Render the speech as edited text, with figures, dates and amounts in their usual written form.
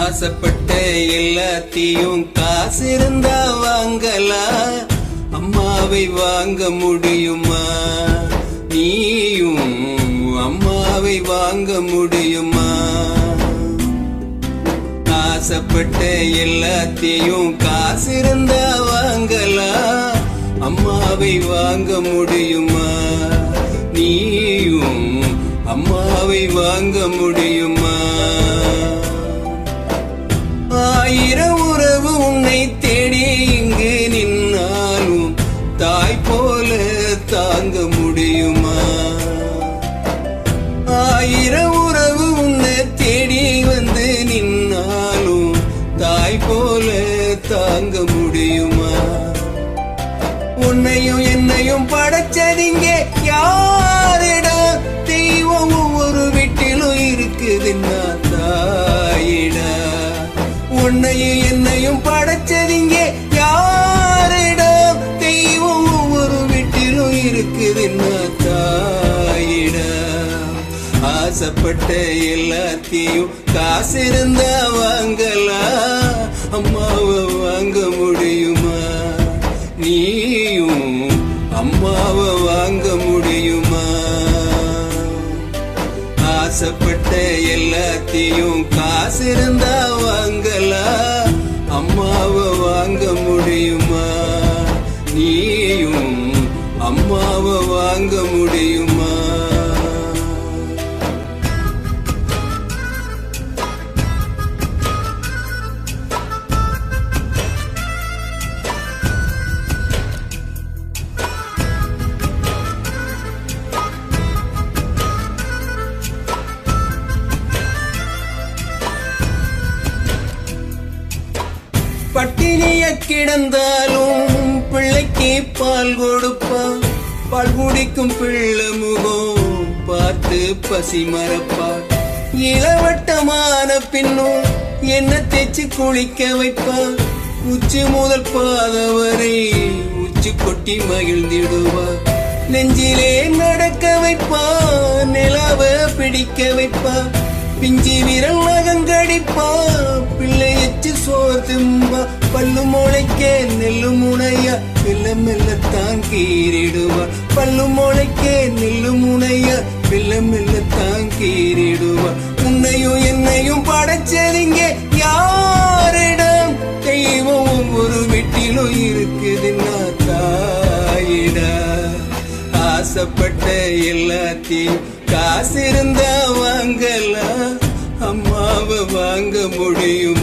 ஆசைப்பட்ட எல்லாத்தையும் காசு இருந்தா வாங்கலாம், அம்மாவை வாங்க முடியுமா? நீயும் அம்மாவை வாங்க முடியுமா? ஆசைப்பட்ட எல்லாத்தையும் காசு இருந்தா வாங்கலாம், அம்மாவை வாங்க முடியுமா? நீயும் அம்மாவை வாங்க முடியுமா? ஆயிரம் உறவு உன்னை தேடி இங்கு நின்னாலும் தாய் போல தாங்க முடியுமா? ஆயிரம் உறவு உன்னை தேடி வந்து நின்னாலும் தாய் போல தாங்க முடியுமா? உன்னையும் என்னையும் படைச்சதிங்க யாரிடா? தெய்வம் ஒவ்வொரு வீட்டிலும் இருக்குதுன்னா தாயிடா. உன்னையும் என்னையும் படைச்சதிங்க யாரிடம்? தெய்வம் ஒவ்வொரு வீட்டிலும் இருக்குதுன்னா தாயிடம். ஆசைப்பட்ட எல்லாத்தையும் காசு இருந்தா வாங்கலாம், அம்மாவை வாங்க முடியுமா? நீயும் அம்மாவை வாங்க முடியுமா? ஆசைப்பட்ட எல்லாத்தையும் காசு இருந்தா வாங்கலாம், அம்மாவை வாங்க முடியுமா? நீயும் அம்மாவை வாங்க முடியுமா? பட்டினிய கிடந்தாலும் பிள்ளைக்கு பால் கொடுப்பா, பால் குடிக்கும் பிள்ளை முகம் பார்த்து பசி மறப்பா. இளவட்டமான பின்னும் என்ன தேய்ச்சி குளிக்க வைப்பா, உச்சி முதல் பாத வரை உச்சி கொட்டி மகிழ்ந்திடுவா. நெஞ்சிலே நடக்க வைப்பா, நிலவ பிடிக்க வைப்பா, பிஞ்சி விரல் நகங்கடிப்பா, பிள்ளை எச்சு சோர் திம்பா. பல்லு முளைக்க நெல்லு முனையா மெல்ல மெல்லத்தான் கீறிடுவா. பல்லு முளைக்க நெல்லு முனையா மெல்ல மெல்லத்தான் கீறிடுவா. உன்னையும் என்னையும் படைச்சதிங்க யாரிடம்? தெய்வம் ஒவ்வொரு வீட்டிலும் இருக்குதுன்னா தாயிடா. ஆசைப்பட்ட எல்லாத்தையும் காசு இருந்தா வாங்கலாம், அம்மாவை வாங்க முடியும்?